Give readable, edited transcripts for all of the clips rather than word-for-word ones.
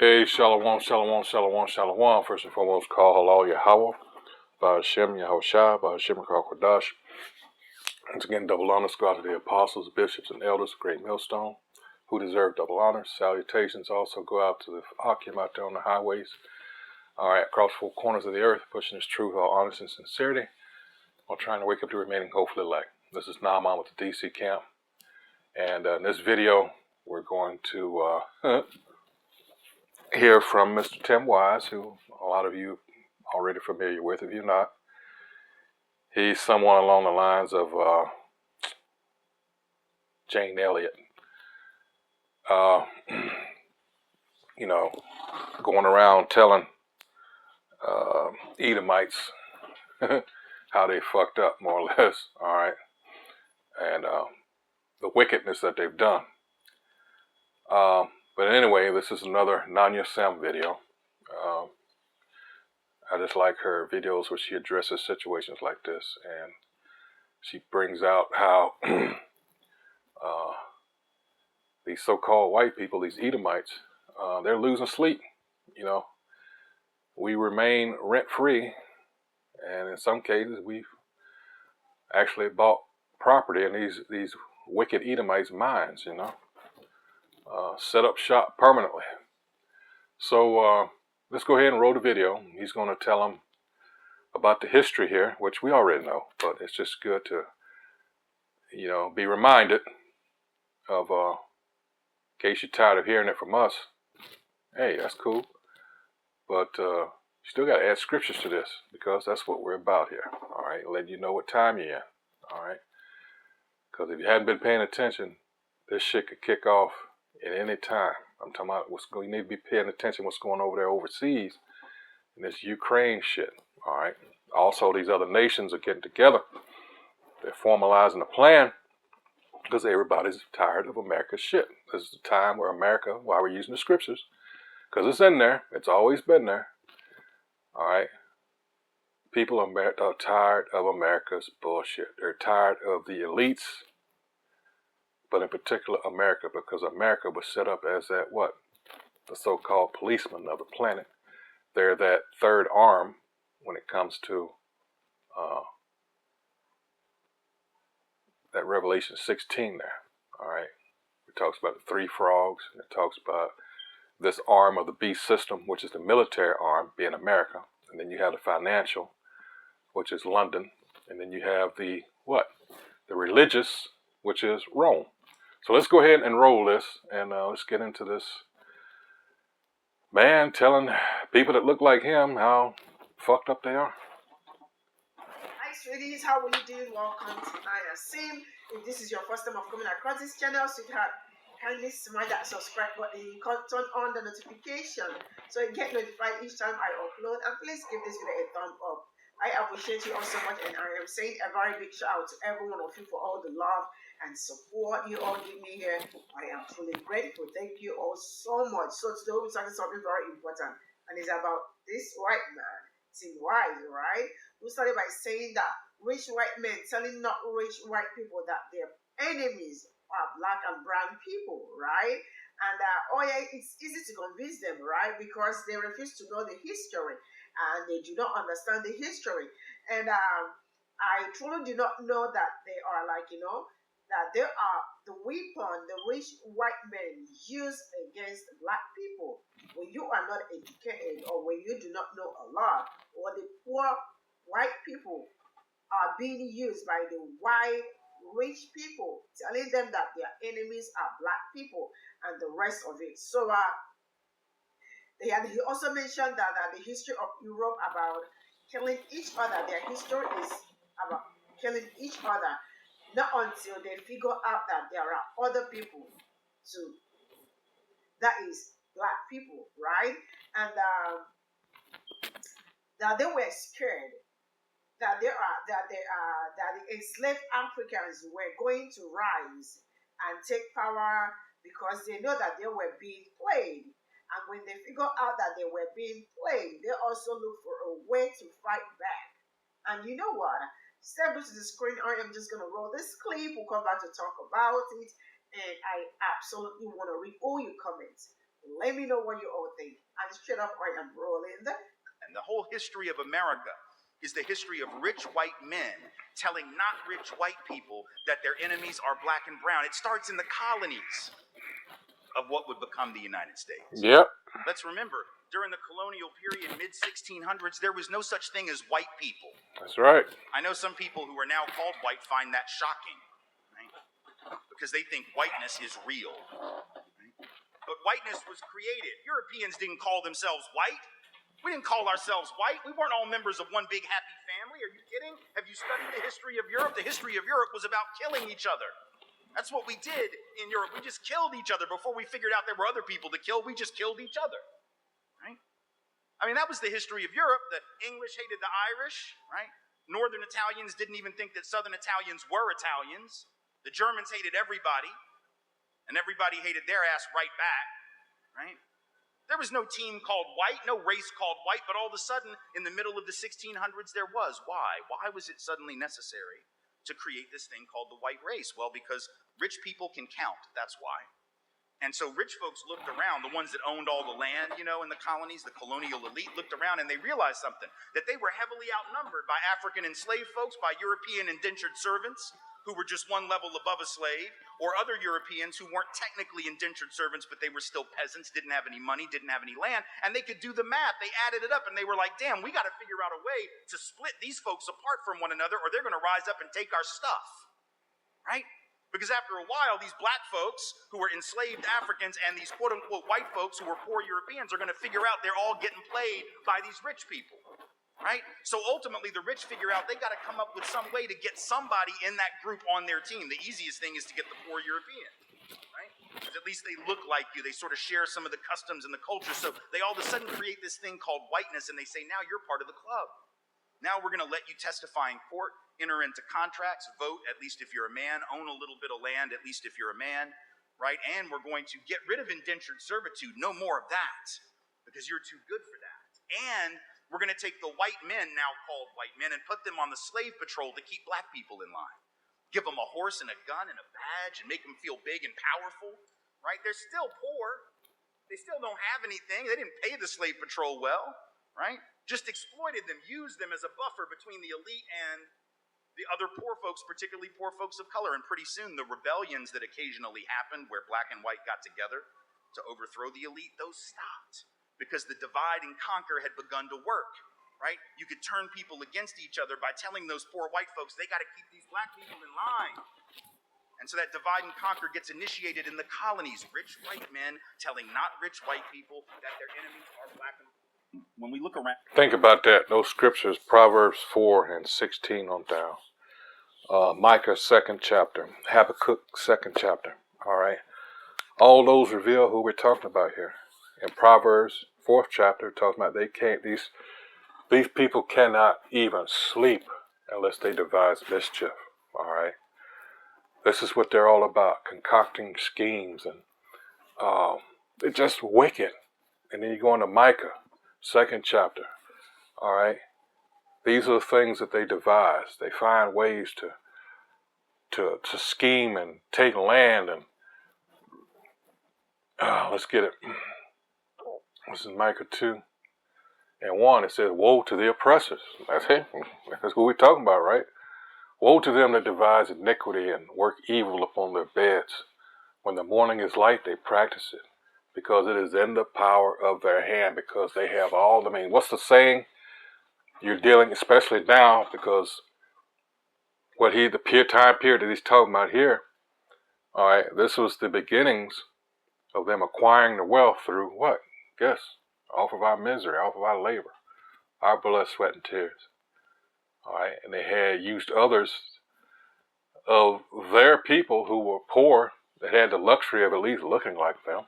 Hey, Shalom, Shalom, Shalom, Shalom. First and foremost, call halal Yahweh, Ba'ashem, Yahushua, Ba'ashem, Kodash. Once again, double honors go out to the apostles, bishops, and elders of Great Millstone, who deserve double honors. Salutations also go out to the Akim out there on the highways. All right, across four corners of the earth, pushing this truth, all honesty and sincerity, while trying to wake up the remaining hopefully elect. This is Naaman with the DC camp. And in this video, we're going to hear from Mr. Tim Wise, who a lot of you are already familiar with. If you're not, he's someone along the lines of Jane Elliott. You know, going around telling Edomites how they fucked up, more or less, all right, and the wickedness that they've done. But anyway, this is another Nanya Sam video. I just like her videos where she addresses situations like this, and she brings out how these so-called white people, these Edomites, they're losing sleep. You know, we remain rent-free, and in some cases, we've actually bought property in these wicked Edomites' mines. You know, set up shop permanently. So let's go ahead and roll the video. He's going to tell them about the history here, which we already know, but it's just good to, you know, be reminded of, in case you're tired of hearing it from us. Hey, that's cool. But you still got to add scriptures to this, because that's what we're about here. All right, letting you know what time you're in. All right, because if you hadn't been paying attention, this shit could kick off at any time. I'm talking about you need to be paying attention what's going over there overseas in this Ukraine shit. All right. Also, these other nations are getting together. They're formalizing a plan because everybody's tired of America's shit. This is the time where America, why we're using the scriptures, because it's in there. It's always been there. All right. People are tired of America's bullshit. They're tired of the elites, but in particular America, because America was set up as that what? The so-called policeman of the planet. They're that third arm when it comes to that Revelation 16 there. All right. It talks about the three frogs. And it talks about this arm of the beast system, which is the military arm, being America. And then you have the financial, which is London. And then you have the what? The religious, which is Rome. So let's go ahead and roll this, and let's get into this man telling people that look like him how fucked up they are. Hi sweeties, how are you doing? Welcome to Naya Sim. If this is your first time of coming across this channel, sweetheart, kindly smash that subscribe button. You can turn on the notification so you get notified each time I upload. And please give this video a thumb up. I appreciate you all so much, and I am saying a very big shout out to every one of you for all the love and support you all give me here. I am truly grateful. Thank you all so much. So today we'll be talking something very important, and it's about this white man, Tim Wise, right? We started by saying that rich white men telling not rich white people that their enemies are black and brown people, right? And oh yeah, it's easy to convince them, right? Because they refuse to know the history and they do not understand the history. And I truly do not know that they are like, that there are the weapon the rich white men use against black people. When you are not educated or when you do not know a lot, or the poor white people are being used by the white rich people, telling them that their enemies are black people and the rest of it. So he also mentioned that the history of Europe about killing each other, their history is about killing each other, not until they figure out that there are other people too, that is black people, right? And that they were scared that the enslaved Africans were going to rise and take power because they know that they were being played. And when they figured out that they were being played, they also look for a way to fight back. And you know what? Step to the screen, I am just going to roll this clip. We'll come back to talk about it. And I absolutely want to read all your comments. Let me know what you all think. I'm straight up right and rolling. And the whole history of America is the history of rich white men telling not rich white people that their enemies are black and brown. It starts in the colonies of what would become the United States. Yep. Let's remember, during the colonial period, mid-1600s, there was no such thing as white people. That's right. I know some people who are now called white find that shocking, right? Because they think whiteness is real. Right? But whiteness was created. Europeans didn't call themselves white. We didn't call ourselves white. We weren't all members of one big happy family. Are you kidding? Have you studied the history of Europe? The history of Europe was about killing each other. That's what we did in Europe. We just killed each other. Before we figured out there were other people to kill, we just killed each other. Right? I mean, that was the history of Europe. The English hated the Irish, right? Northern Italians didn't even think that Southern Italians were Italians. The Germans hated everybody, and everybody hated their ass right back, right? There was no team called white, no race called white, but all of a sudden, in the middle of the 1600s, there was. Why? Why was it suddenly necessary to create this thing called the white race? Well, because rich people can count, that's why. And so rich folks looked around, the ones that owned all the land, you know, in the colonies, the colonial elite looked around and they realized something, that they were heavily outnumbered by African enslaved folks, by European indentured servants, who were just one level above a slave, or other Europeans who weren't technically indentured servants, but they were still peasants, didn't have any money, didn't have any land, and they could do the math. They added it up, and they were like, damn, we got to figure out a way to split these folks apart from one another, or they're going to rise up and take our stuff, right? Because after a while, these black folks who were enslaved Africans and these quote-unquote white folks who were poor Europeans are going to figure out they're all getting played by these rich people, right? So ultimately, the rich figure out they got to come up with some way to get somebody in that group on their team. The easiest thing is to get the poor European, right? Because at least they look like you. They sort of share some of the customs and the culture. So they all of a sudden create this thing called whiteness, and they say, now you're part of the club. Now we're going to let you testify in court, enter into contracts, vote, at least if you're a man, own a little bit of land, at least if you're a man, right? And we're going to get rid of indentured servitude. No more of that, because you're too good for that. And we're going to take the white men, now called white men, and put them on the slave patrol to keep black people in line. Give them a horse and a gun and a badge and make them feel big and powerful, right? They're still poor. They still don't have anything. They didn't pay the slave patrol well, right? Just exploited them, used them as a buffer between the elite and the other poor folks, particularly poor folks of color. And pretty soon, the rebellions that occasionally happened where black and white got together to overthrow the elite, those stopped because the divide and conquer had begun to work, right? You could turn people against each other by telling those poor white folks, they got to keep these black people in line. And so that divide and conquer gets initiated in the colonies. Rich white men telling not rich white people that their enemies are black and white. When we look around, Think about that. Those scriptures, Proverbs 4 and 16 on down. Micah 2nd chapter. Habakkuk 2nd chapter. All right. All those reveal who we're talking about here. In Proverbs 4th chapter, talking about these people cannot even sleep unless they devise mischief. All right. This is what they're all about, concocting schemes, and they're just wicked. And then you go into Micah 2nd chapter. All right. These are the things that they devise. They find ways to scheme and take land and let's get it. This is Micah 2 and 1. It says, woe to the oppressors. That's it. That's what we're talking about, right? Woe to them that devise iniquity and work evil upon their beds. When the morning is light, they practice it, because it is in the power of their hand, because they have all the means. What's the saying? You're dealing, especially now, because the time period that he's talking about here, all right, this was the beginnings of them acquiring the wealth through what? Guess, off of our misery, off of our labor, our blood, sweat, and tears. All right, and they had used others of their people who were poor, that had the luxury of at least looking like them,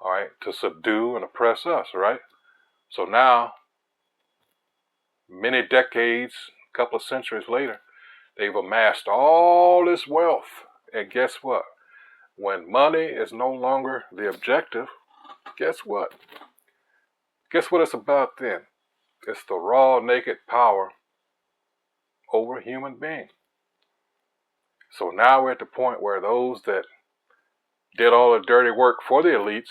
all right, to subdue and oppress us, right? So now, many decades, a couple of centuries later, they've amassed all this wealth. And guess what? When money is no longer the objective, guess what? Guess what it's about then? It's the raw, naked power over a human being. So now we're at the point where those that did all the dirty work for the elites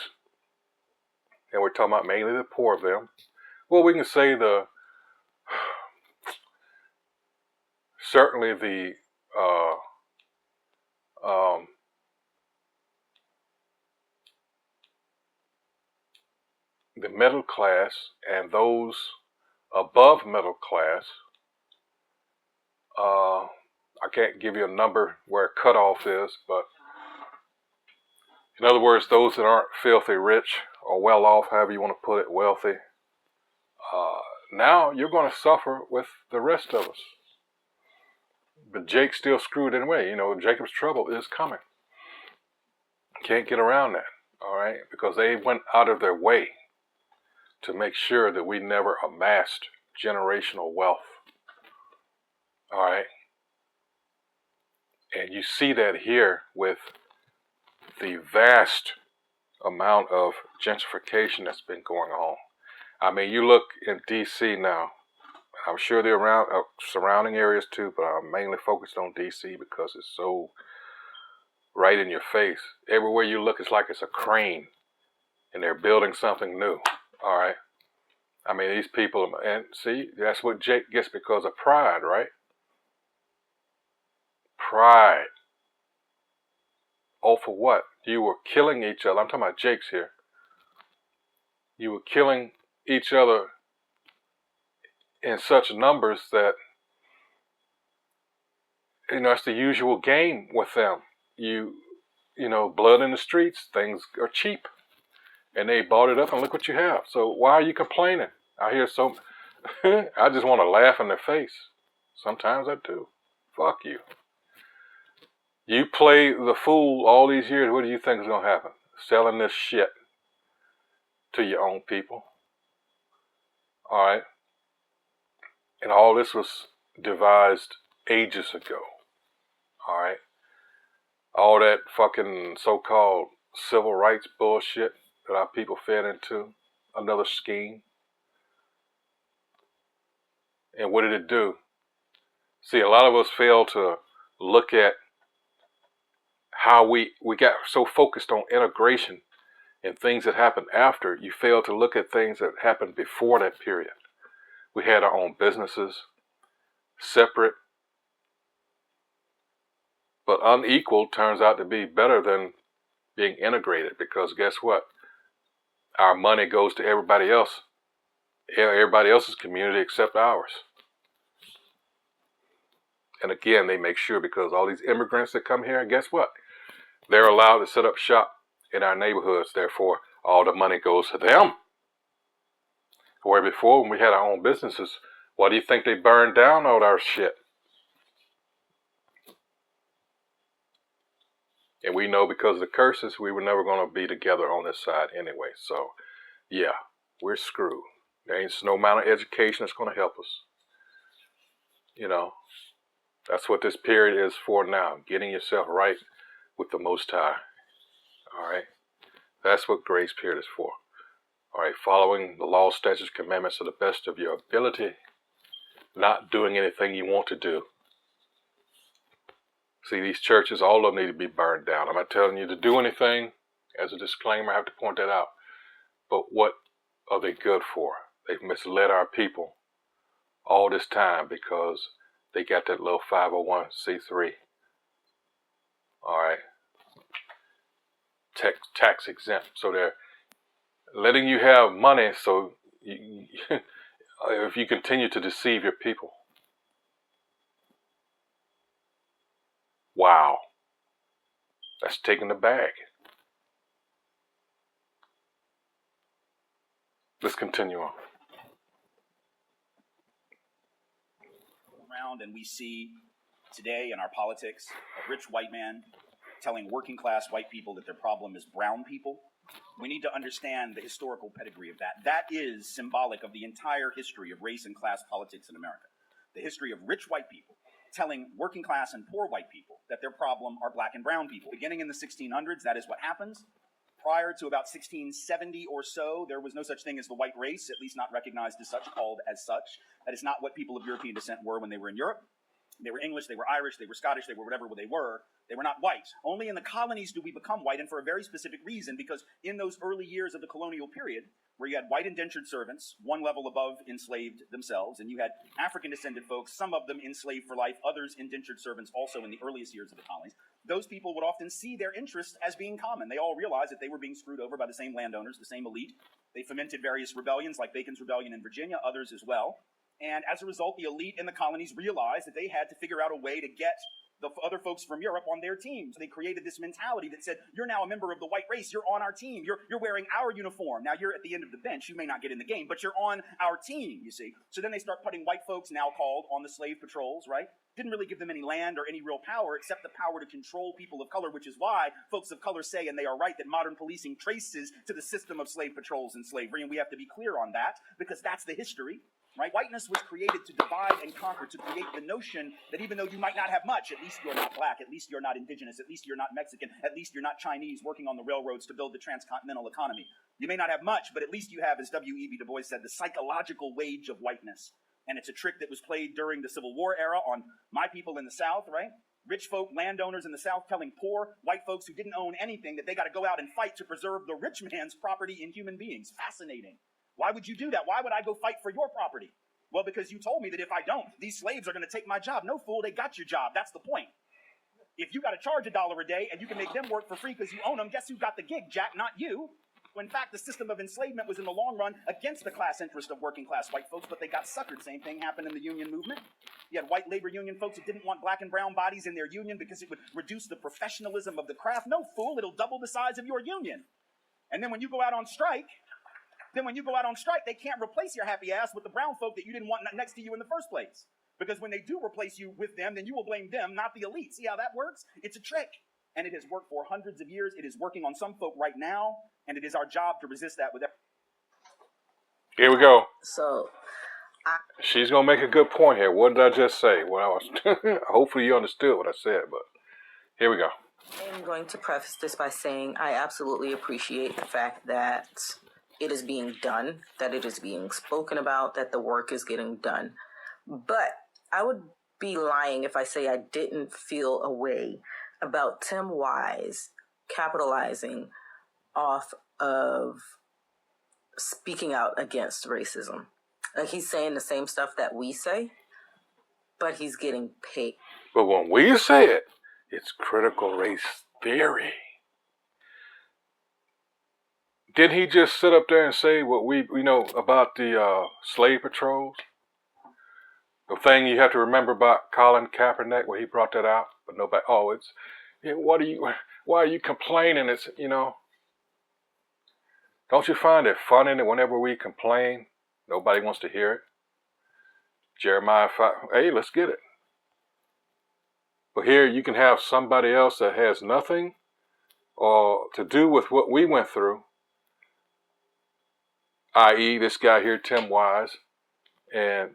and we're talking about mainly the poor of them. Well, we can say certainly the middle class and those above middle class. I can't give you a number where a cutoff is, but in other words, those that aren't filthy rich or well off, however you want to put it, wealthy, now you're going to suffer with the rest of us. But Jake's still screwed anyway. You know, Jacob's trouble is coming. Can't get around that, all right? Because they went out of their way to make sure that we never amassed generational wealth, all right? And you see that here with the vast amount of gentrification that's been going on. I mean, you look in D.C. now. I'm sure they're around surrounding areas too, but I'm mainly focused on D.C. because it's so right in your face. Everywhere you look, it's like it's a crane, and they're building something new. All right. I mean, these people, and see, that's what Jake gets because of pride, right? Pride. Oh, for what? You were killing each other. I'm talking about Jake's here. You were killing each other in such numbers that, you know, it's the usual game with them. You know, blood in the streets, things are cheap. And they bought it up and look what you have. So why are you complaining? I hear so, I just want to laugh in their face. Sometimes I do. Fuck you. You play the fool all these years, what do you think is going to happen? Selling this shit to your own people. All right. And all this was devised ages ago. All right. All that fucking so-called civil rights bullshit that our people fed into, another scheme. And what did it do? See, a lot of us fail to look at how we got so focused on integration and things that happened after. You fail to look at things that happened before that period. We had our own businesses, separate, but unequal turns out to be better than being integrated, because guess what? Our money goes to everybody else, everybody else's community except ours. And again, they make sure, because all these immigrants that come here, guess what? They're allowed to set up shop in our neighborhoods. Therefore, all the money goes to them. Where before, when we had our own businesses, what do you think they burned down all our shit? And we know because of the curses, we were never going to be together on this side anyway. So, yeah, we're screwed. There ain't no amount of education that's going to help us. You know, that's what this period is for now. Getting yourself right with the Most High. All right? That's what grace period is for. All right? Following the law, statutes, commandments to the best of your ability. Not doing anything you want to do. See, these churches, all of them need to be burned down. I'm not telling you to do anything. As a disclaimer, I have to point that out. But what are they good for? They've misled our people all this time because they got that little 501c3. All right. Tax exempt. So they're letting you have money so if you continue to deceive your people. Wow. That's taking the bag. Let's continue on. Around and we see today in our politics a rich white man telling working class white people that their problem is brown people. We need to understand the historical pedigree of that. That is symbolic of the entire history of race and class politics in America. The history of rich white people telling working class and poor white people that their problem are black and brown people. Beginning in the 1600s, that is what happens. Prior to about 1670 or so, there was no such thing as the white race, at least not recognized as such, called as such. That is not what people of European descent were when they were in Europe. They were English, they were Irish, they were Scottish, they were whatever they were. They were not white. Only in the colonies do we become white, and for a very specific reason, because in those early years of the colonial period, where you had white indentured servants, one level above enslaved themselves, and you had African-descended folks, some of them enslaved for life, others indentured servants also in the earliest years of the colonies, those people would often see their interests as being common. They all realized that they were being screwed over by the same landowners, the same elite. They fomented various rebellions, like Bacon's Rebellion in Virginia, others as well. And as a result, the elite in the colonies realized that they had to figure out a way to get the other folks from Europe on their teams. They created this mentality that said, you're now a member of the white race, you're on our team, you're wearing our uniform. Now you're at the end of the bench, you may not get in the game, but you're on our team, you see. So then they start putting white folks, now called, on the slave patrols, right? Didn't really give them any land or any real power, except the power to control people of color, which is why folks of color say, and they are right, that modern policing traces to the system of slave patrols and slavery, and we have to be clear on that, because that's the history. Right? Whiteness was created to divide and conquer, to create the notion that even though you might not have much, at least you're not black, at least you're not indigenous, at least you're not Mexican, at least you're not Chinese working on the railroads to build the transcontinental economy. You may not have much, but at least you have, as W.E.B. Du Bois said, the psychological wage of whiteness. And it's a trick that was played during the Civil War era on my people in the South, right? Rich folk, landowners in the South telling poor white folks who didn't own anything that they got to go out and fight to preserve the rich man's property in human beings. Fascinating. Why would you do that? Why would I go fight for your property? Well, because you told me that if I don't, these slaves are going to take my job. No, fool, they got your job. That's the point. If you got to charge $1 a day and you can make them work for free because you own them, guess who got the gig, Jack? Not you. When in fact, the system of enslavement was in the long run against the class interest of working class white folks, but they got suckered. Same thing happened in the union movement. You had white labor union folks who didn't want black and brown bodies in their union because it would reduce the professionalism of the craft. No, fool, it'll double the size of your union. And then when you go out on strike, they can't replace your happy ass with the brown folk that you didn't want next to you in the first place. Because when they do replace you with them, then you will blame them, not the elite. See how that works? It's a trick. And it has worked for hundreds of years. It is working on some folk right now. And it is our job to resist that with everything. Here we go. So, She's going to make a good point here. What did I just say? Well, hopefully you understood what I said, but here we go. I'm going to preface this by saying I absolutely appreciate the fact that it is being done, that it is being spoken about, that the work is getting done. But I would be lying if I say I didn't feel a way about Tim Wise capitalizing off of speaking out against racism. Like, he's saying the same stuff that we say, but he's getting paid. But when we say it, it's critical race theory. Didn't he just sit up there and say what we know about the slave patrols? The thing you have to remember about Colin Kaepernick, where he brought that out, but nobody. Oh, it's why are you complaining? It's Don't you find it funny that whenever we complain, nobody wants to hear it? Jeremiah 5. Hey, let's get it. But here you can have somebody else that has nothing to do with what we went through, i.e. this guy here, Tim Wise, and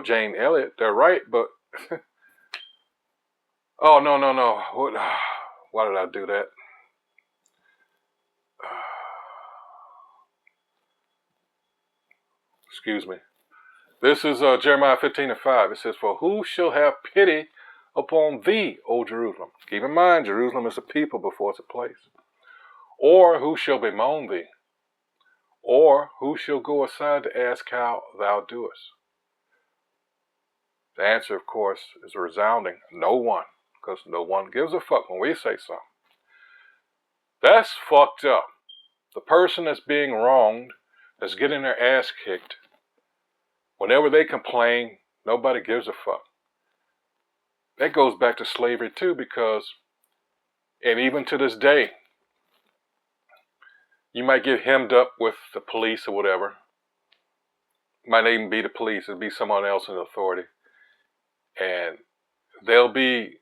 Jane Elliott. They're right, but oh no. Why did I do that? Excuse me. This is Jeremiah 15:5. It says, "For who shall have pity upon thee, O Jerusalem?" Keep in mind, Jerusalem is a people before it's a place. "Or who shall bemoan thee? Or who shall go aside to ask how thou doest?" The answer, of course, is resounding: no one, because no one gives a fuck when we say something. That's fucked up. The person that's being wronged, that's getting their ass kicked, whenever they complain, nobody gives a fuck. That goes back to slavery too, because, and even to this day, you might get hemmed up with the police or whatever. It might not even be the police, it'll be someone else in authority. And they'll be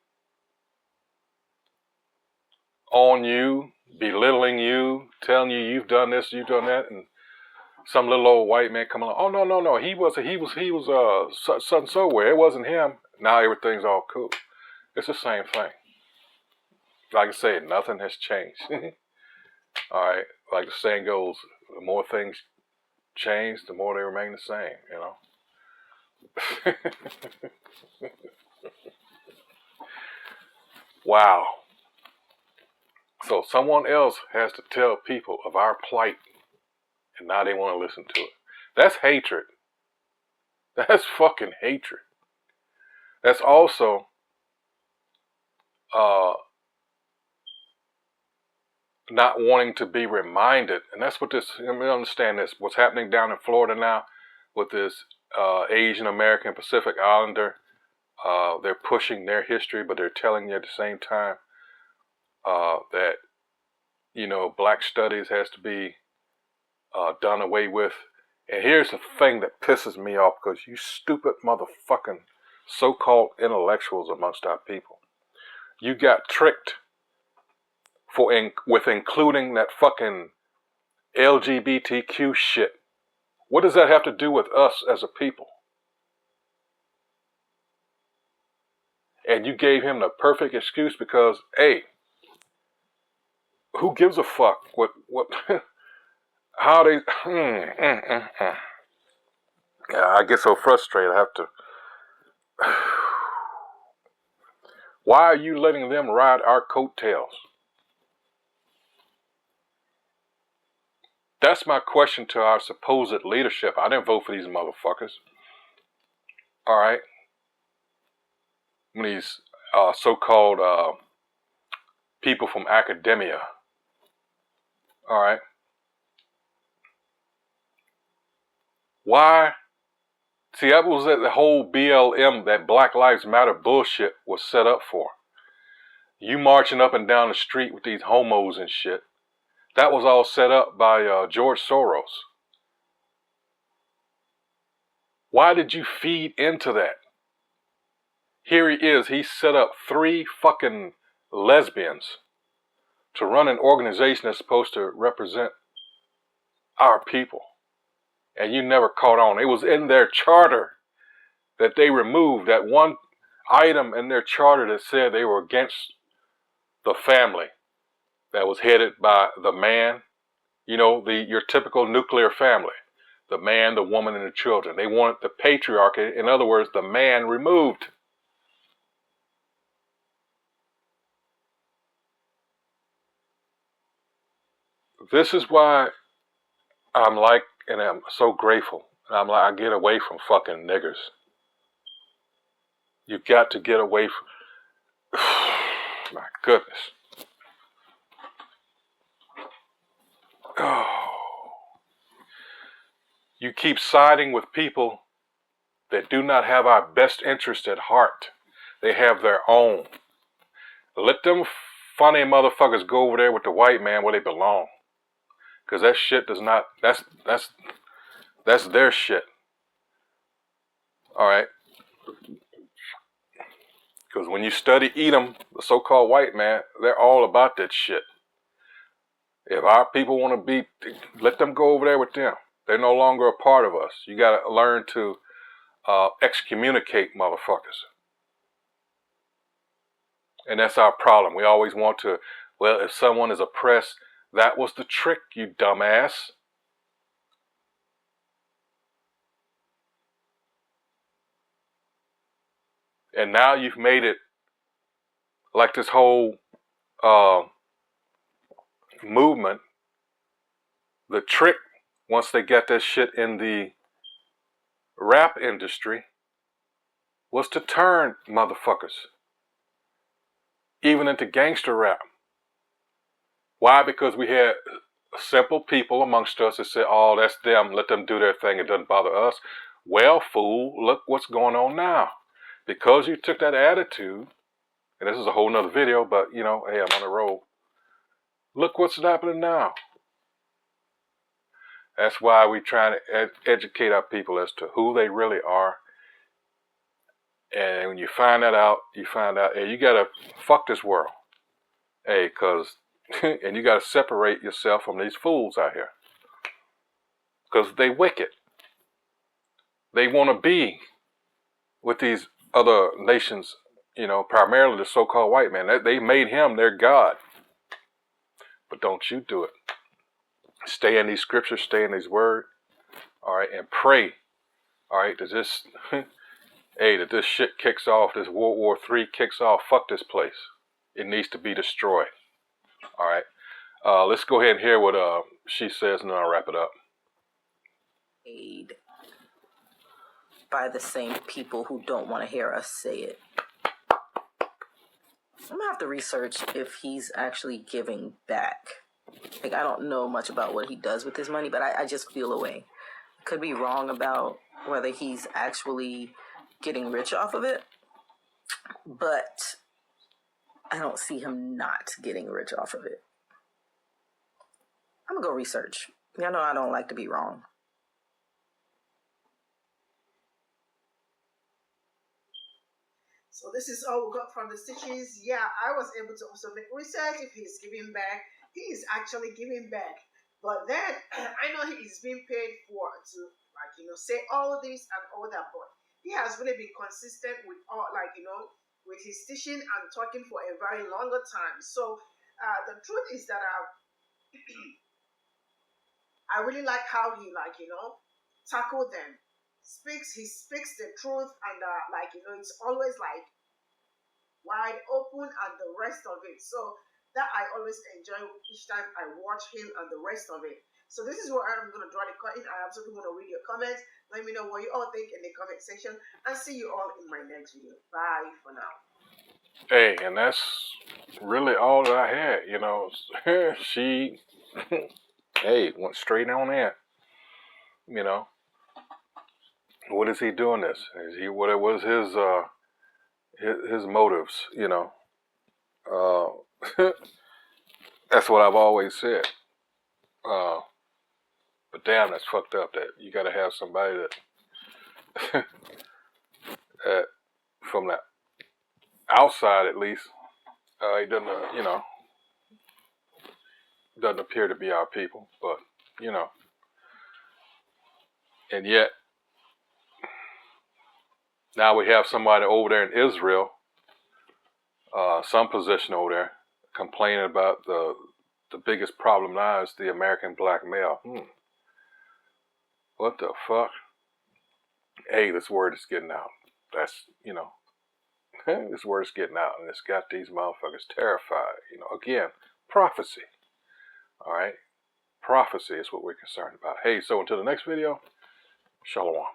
on you, belittling you, telling you you've done this, you've done that, and some little old white man come along. Oh no, he was such and so where. It wasn't him. Now everything's all cool. It's the same thing. Like I say, nothing has changed. All right, like the saying goes, the more things change, the more they remain the same. Wow. So someone else has to tell people of our plight, and now they want to listen to it. That's hatred. That's fucking hatred. That's also not wanting to be reminded. And that's what this, let me understand this. What's happening down in Florida now with this Asian American Pacific Islander, they're pushing their history, but they're telling you at the same time that, you know, black studies has to be done away with. And here's the thing that pisses me off, because you stupid motherfucking so-called intellectuals amongst our people, you got tricked with including that fucking LGBTQ shit. What does that have to do with us as a people? And you gave him the perfect excuse because, hey, who gives a fuck what how they Yeah, I get so frustrated I have to why are you letting them ride our coattails? That's my question to our supposed leadership. I didn't vote for these motherfuckers. All right. These so-called people from academia. All right. Why? See, that was the whole BLM, that Black Lives Matter bullshit was set up for. You marching up and down the street with these homos and shit. That was all set up by George Soros. Why did you feed into that? Here he is. He set up 3 fucking lesbians to run an organization that's supposed to represent our people. And you never caught on. It was in their charter that they removed that one item in their charter that said they were against the family that was headed by the man, you know, your typical nuclear family, the man, the woman, and the children. They wanted the patriarchy, in other words, the man, removed. This is why I'm like, and I'm so grateful. I'm like, I get away from fucking niggers. You've got to get away from, my goodness. Oh. You keep siding with people that do not have our best interest at heart. They have their own. Let them funny motherfuckers go over there with the white man where they belong. Because that shit does not, that's their shit. All right. Because when you study Edom, the so-called white man, they're all about that shit. If our people want to be, let them go over there with them. They're no longer a part of us. You got to learn to excommunicate motherfuckers. And that's our problem. We always want to, well, if someone is oppressed, that was the trick, you dumbass. And now you've made it like this whole movement. The trick, once they got that shit in the rap industry, was to turn motherfuckers even into gangster rap. Why? Because we had simple people amongst us that said, oh, that's them, let them do their thing, it doesn't bother us. Well, fool, look what's going on now. Because you took that attitude, and this is a whole nother video, but you know, hey, I'm on the roll. Look what's happening now. That's why we try to educate our people as to who they really are. And when you find that out, you find out, hey, you gotta fuck this world. Hey, cause, and you gotta separate yourself from these fools out here. Cause they wicked. They wanna be with these other nations, you know, primarily the so-called white man. They made him their God. But don't you do it. Stay in these scriptures, stay in his word, all right, and pray, all right, that this, hey, that this shit kicks off, this World War III kicks off, fuck this place. It needs to be destroyed. All right. Let's go ahead and hear what she says, and then I'll wrap it up. Aid by the same people who don't want to hear us say it. I'm gonna have to research if he's actually giving back. Like, I don't know much about what he does with his money, but I just feel a way. Could be wrong about whether he's actually getting rich off of it, but I don't see him not getting rich off of it. I'm gonna go research. Y'all know I don't like to be wrong. So this is all we got from the stitches. Yeah, I was able to also make research if he's giving back. He is actually giving back. But then I know he is being paid for to, like, say all this and all that, but he has really been consistent with all, with his teaching and talking for a very longer time. So the truth is that I really like how he, tackled them. He speaks the truth, and it's always like wide open and the rest of it. So that I always enjoy each time I watch him and the rest of it. So this is where I'm going to draw the curtain. I absolutely want to read your comments. Let me know what you all think in the comment section, and see you all in my next video. Bye for now. Hey, and that's really all that I had. She, hey, went straight on in. What is he doing this? What was his motives? That's what I've always said. But damn, that's fucked up. That you got to have somebody that, that from the outside at least, he doesn't, doesn't appear to be our people. But and yet now we have somebody over there in Israel, some position over there, complaining about the biggest problem now is the American black male. What the fuck? Hey, this word is getting out. That's, this word is getting out, and it's got these motherfuckers terrified. Again, prophecy. All right? Prophecy is what we're concerned about. Hey, so until the next video, shalom.